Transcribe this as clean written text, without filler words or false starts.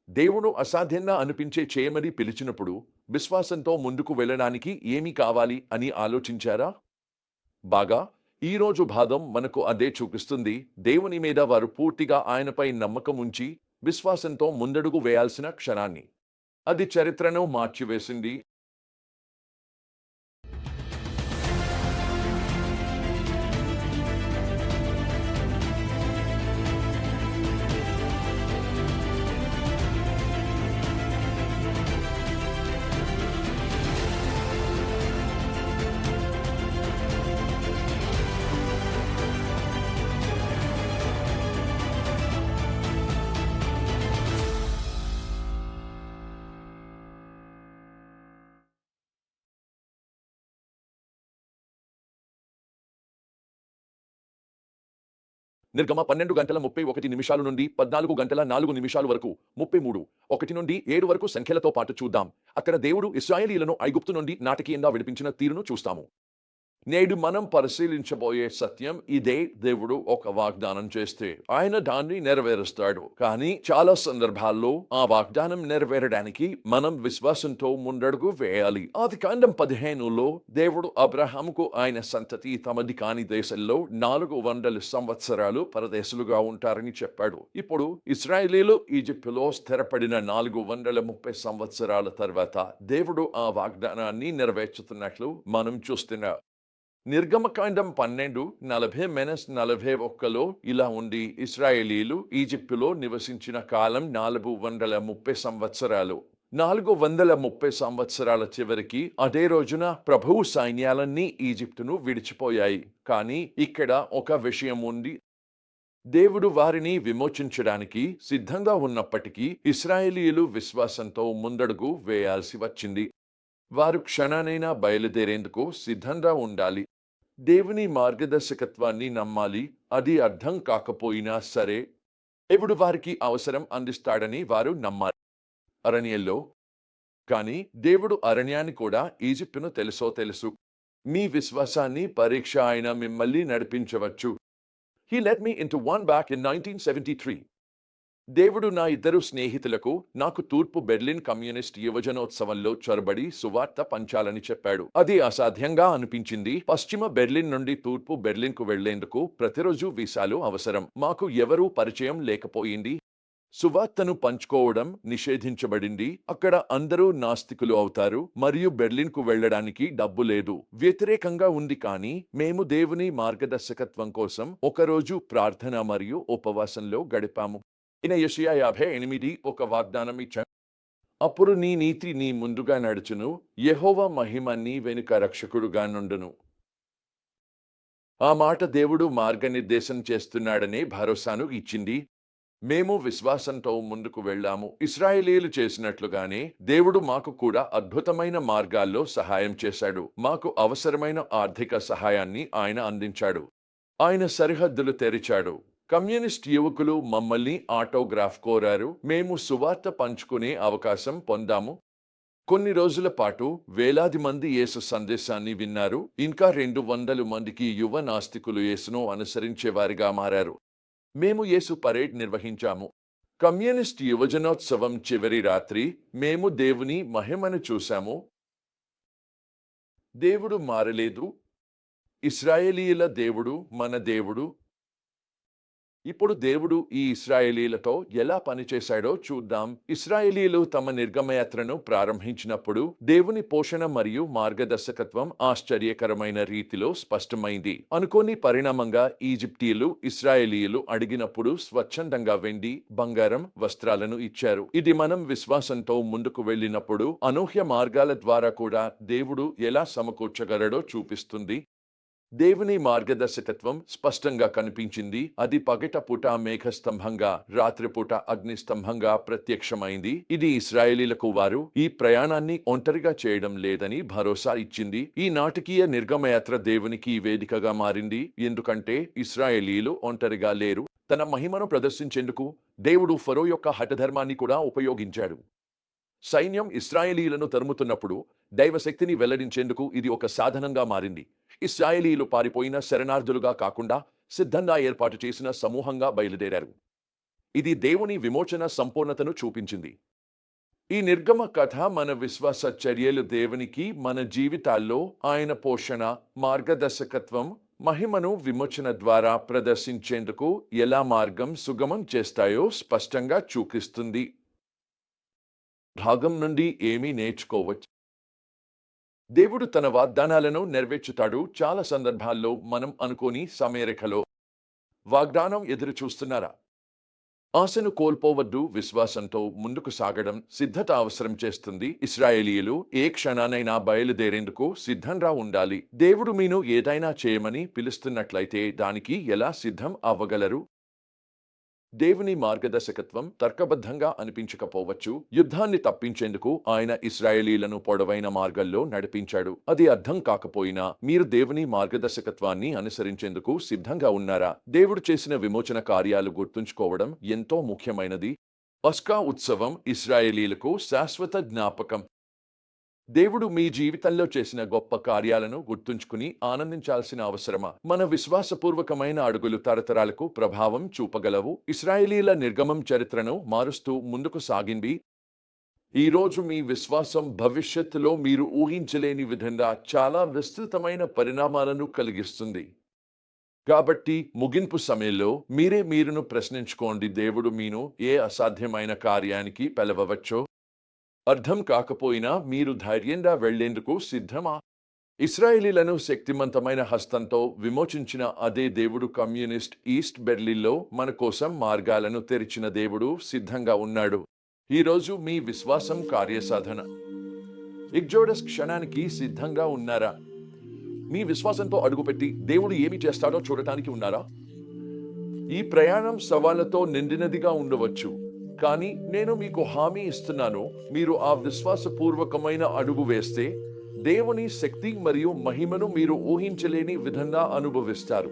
దేవుడు అసాధ్యంగా అనిపించే చేయమని పిలిచినప్పుడు విశ్వాసంతో ముందుకు వెళ్ళడానికి ఏమి కావాలి అని ఆలోచించారా? బాగా. ఈరోజు భాగం మనకు అదే చూపిస్తుంది. దేవుని మీద వారు పూర్తిగా ఆయనపై నమ్మకం ఉంచి విశ్వాసంతో ముందడుగు వేయాల్సిన క్షణాన్ని. అది చరిత్రను మార్చివేసింది. నిర్గమ 12 గంటల 31 నిమిషాలు నుండి 14 గంటల 4 నిమిషాలు వరకు 33, 1 నుండి 7 వరకు సంఖ్యలతో పాటు చూద్దాం. అక్కడ దేవుడు ఇశ్రాయేలీయులను ఐగుప్తు నుండి నాటకీయంగా విడిపించిన తీరును చూస్తాము. నేడు మనం పరిశీలించబోయే సత్యం ఇదే. దేవుడు ఒక వాగ్దానం చేస్తే ఆయన దాన్ని నెరవేరుస్తాడు. కానీ చాలా సందర్భాల్లో ఆ వాగ్దానం నెరవేరడానికి మనం విశ్వాసంతో ముందడుగు వేయాలి. ఆదికాండం 15లో దేవుడు అబ్రహాముకు ఆయన సంతతి తమది కాని దేశంలో 400 సంవత్సరాలు పరదేశులుగా ఉంటారని చెప్పాడు. ఇప్పుడు ఇశ్రాయేలీలు ఈజిప్టులో స్థిరపడిన 430 సంవత్సరాల తర్వాత దేవుడు ఆ వాగ్దానాన్ని నెరవేర్చుతున్నట్లు మనం చూస్తున్నాం. నిర్గమకాండం 12:40-41లో ఇలా ఉంది. ఇశ్రాయేలీలు ఈజిప్టులో నివసించిన కాలం 430 సంవత్సరాలు. 430 సంవత్సరాల చివరికి అదే రోజున ప్రభువు సైన్యాలన్నీ ఈజిప్టును విడిచిపోయాయి. కానీ ఇక్కడ ఒక విషయం ఉంది. దేవుడు వారిని విమోచించడానికి సిద్ధంగా ఉన్నప్పటికీ ఇశ్రాయేలీయులు విశ్వాసంతో ముందడుగు వేయాల్సి వచ్చింది. వారు క్షణానైనా బయలుదేరేందుకు సిద్ధంగా ఉండాలి. దేవుని మార్గదర్శకత్వాన్ని నమ్మాలి. అది అర్థం కాకపోయినా సరే దేవుడు వారికి అవసరం అందిస్తాడని వారు నమ్మాలి. అరణ్యంలో కానీ దేవుడు అరణ్యాన్ని కూడా ఈజిప్టును తెలుసు. మీ విశ్వాసాన్ని పరీక్ష ఆయన మిమ్మల్ని నడిపించవచ్చు. He led me into one back in 1973. దేవుడు నా 2 స్నేహితులకు నాకు తూర్పు బెర్లిన్ కమ్యూనిస్ట్ యువజనోత్సవంలో చొరబడి సువార్త పంచాలని చెప్పాడు. అది అసాధ్యంగా అనిపించింది. పశ్చిమ బెర్లిన్ నుండి తూర్పు బెర్లిన్కు వెళ్లేందుకు ప్రతిరోజు వీసాలు అవసరం. మాకు ఎవరూ పరిచయం లేకపోయింది. సువార్తను పంచుకోవడం నిషేధించబడింది. అక్కడ అందరూ నాస్తికులు అవుతారు మరియు బెర్లిన్కు వెళ్లడానికి డబ్బు లేదు. వ్యతిరేకంగా ఉంది. కానీ మేము దేవుని మార్గదర్శకత్వం కోసం ఒకరోజు ప్రార్థన మరియు ఉపవాసంలో గడిపాము. యెషయా 58 ఒక వాగ్దానం ఇచ్చాడు. అప్పుడు నీ నీతి నీ ముందుగా నడుచును, యెహోవా మహిమ నీ వెనుక రక్షకుడుగా నుండును. ఆ మాట దేవుడు మార్గనిర్దేశం చేస్తున్నాడనే భరోసాను ఇచ్చింది. మేము విశ్వాసంతో ముందుకు వెళ్ళాము. ఇశ్రాయేలీయులు చేసినట్లుగానే దేవుడు మాకు కూడా అద్భుతమైన మార్గాల్లో సహాయం చేశాడు. మాకు అవసరమైన ఆర్థిక సహాయాన్ని ఆయన అందించాడు. ఆయన సరిహద్దులు తెరిచాడు. కమ్యూనిస్ట్ యువకులు మమ్మల్ని ఆటోగ్రాఫ్ కోరారు. మేము సువార్త పంచుకునే అవకాశం పొందాము. కొన్ని రోజుల పాటు వేలాది మంది యేసు సందేశాన్ని విన్నారు. ఇంకా 200 మందికి యువ నాస్తికులు యేసును అనుసరించేవారిగా మారారు. మేము యేసు పరేడ్ నిర్వహించాము. కమ్యూనిస్ట్ యువజనోత్సవం చివరి రాత్రి మేము దేవుని మహిమను చూశాము. దేవుడు మారలేదు. ఇశ్రాయేలీయుల దేవుడు మన దేవుడు. ఇప్పుడు దేవుడు ఈ ఇశ్రాయేలీలతో ఎలా పనిచేశాడో చూద్దాం. ఇశ్రాయేలీలు తమ నిర్గమయాత్రను ప్రారంభించినప్పుడు దేవుని పోషణ మరియు మార్గదర్శకత్వం ఆశ్చర్యకరమైన రీతిలో స్పష్టమైంది. అనుకోని పరిణామంగా ఈజిప్టీయులు ఇశ్రాయేలీయులు అడిగినప్పుడు స్వచ్ఛందంగా వెండి, బంగారం, వస్త్రాలను ఇచ్చారు. ఇది మనం విశ్వాసంతో ముందుకు వెళ్ళినప్పుడు అనూహ్య మార్గాల ద్వారా కూడా దేవుడు ఎలా సమకూర్చగలడో చూపిస్తుంది. దేవుని మార్గదర్శకత్వం స్పష్టంగా కనిపించింది. అది పగటిపూట మేఘస్తంభంగా, రాత్రిపూట అగ్నిస్తంభంగా ప్రత్యక్షమైంది. ఇది ఇశ్రాయేలీలకు వారు ఈ ప్రయాణాన్ని ఒంటరిగా చేయడం లేదని భరోసా ఇచ్చింది. ఈ నాటకీయ నిర్గమయాత్ర దేవునికి వేదికగా మారింది. ఎందుకంటే ఇశ్రాయేలీలు ఒంటరిగా లేరు. తన మహిమను ప్రదర్శించేందుకు దేవుడు ఫరో యొక్క హఠధర్మాన్ని కూడా ఉపయోగించాడు. సైన్యం ఇశ్రాయేలీయులను తరుముతున్నప్పుడు దైవశక్తిని వెల్లడించేందుకు ఇది ఒక సాధనంగా మారింది. ఇశ్రాయేలీయులు పారిపోయిన శరణార్థులుగా కాకుండా సిద్ధంగా ఏర్పాటు చేసిన సమూహంగా బయలుదేరారు. ఇది దేవుని విమోచన సంపూర్ణతను చూపించింది. ఈ నిర్గమ కథ మన విశ్వాస చర్యలు దేవునికి మన జీవితాల్లో ఆయన పోషణ, మార్గదర్శకత్వం, మహిమను విమోచన ద్వారా ప్రదర్శించేందుకు ఎలా మార్గం సుగమం చేస్తాయో స్పష్టంగా చూపిస్తుంది. భాగం నుండి ఏమీ నేర్చుకోవచ్చు. దేవుడు తన వాగ్దానాలను నెరవేర్చుతాడు. చాలా సందర్భాల్లో మనం అనుకోని సమయరేఖలో వాగ్దానం ఎదురు చూస్తున్నారా? ఆశను కోల్పోవద్దు. విశ్వాసంతో ముందుకు సాగడం సిద్ధత అవసరం చేస్తుంది. ఇశ్రాయేలీయులు ఏ క్షణానైనా బయలుదేరేందుకు సిద్ధంగా ఉండాలి. దేవుడు మీను ఏదైనా చేయమని పిలుస్తున్నట్లయితే దానికి ఎలా సిద్ధం అవ్వగలరు? దేవుని మార్గదర్శకత్వం తర్కబద్ధంగా అనిపించకపోవచ్చు. యుద్ధాన్ని తప్పించేందుకు ఆయన ఇశ్రాయేలీలను పొడవైన మార్గంలో నడిపించాడు. అది అర్థం కాకపోయినా మీరు దేవుని మార్గదర్శకత్వాన్ని అనుసరించేందుకు సిద్ధంగా ఉన్నారా? దేవుడు చేసిన విమోచన కార్యాలు గుర్తుంచుకోవడం ఎంతో ముఖ్యమైనది. పస్కా ఉత్సవం ఇశ్రాయేలీలకు శాశ్వత జ్ఞాపకం. దేవుడు మీ జీవితంలో చేసిన గొప్ప కార్యాలను గుర్తుంచుకుని ఆనందించాల్సిన అవసరమా? మన విశ్వాసపూర్వకమైన అడుగులు తరతరాలకు ప్రభావం చూపగలవు. ఇశ్రాయేలీల నిర్గమం చరిత్రను మారుస్తూ ముందుకు సాగింది. ఈరోజు మీ విశ్వాసం భవిష్యత్తులో మీరు ఊహించలేని విధంగా చాలా విస్తృతమైన పరిణామాలను కలిగిస్తుంది. కాబట్టి ముగింపు సమయంలో మీరును ప్రశ్నించుకోండి, దేవుడు మీను ఏ అసాధ్యమైన కార్యానికి పిలవవచ్చో అర్థం కాకపోయినా మీరు ధైర్యంగా వెళ్లేందుకు సిద్ధమా? ఇశ్రాయేలీలను శక్తివంతమైన హస్తంతో విమోచించిన అదే దేవుడు కమ్యూనిస్ట్ ఈస్ట్ బెర్లిన్లో మన కోసం మార్గాలను తెరిచిన దేవుడు సిద్ధంగా ఉన్నాడు. ఈరోజు మీ విశ్వాసం కార్యసాధన ఎగ్జోడస్ క్షణానికి సిద్ధంగా ఉన్నారా? మీ విశ్వాసంతో అడుగుపెట్టి దేవుడు ఏమి చేస్తాడో చూడటానికి ఉన్నారా? ఈ ప్రయాణం సవాళ్లతో నిండినదిగా ఉండవచ్చు, కానీ నేను మీకు హామీ ఇస్తున్నాను, మీరు ఆ విశ్వాసపూర్వకమైన అడుగు వేస్తే దేవుని శక్తి మరియు మహిమను మీరు ఊహించలేని విధంగా అనుభవిస్తారు.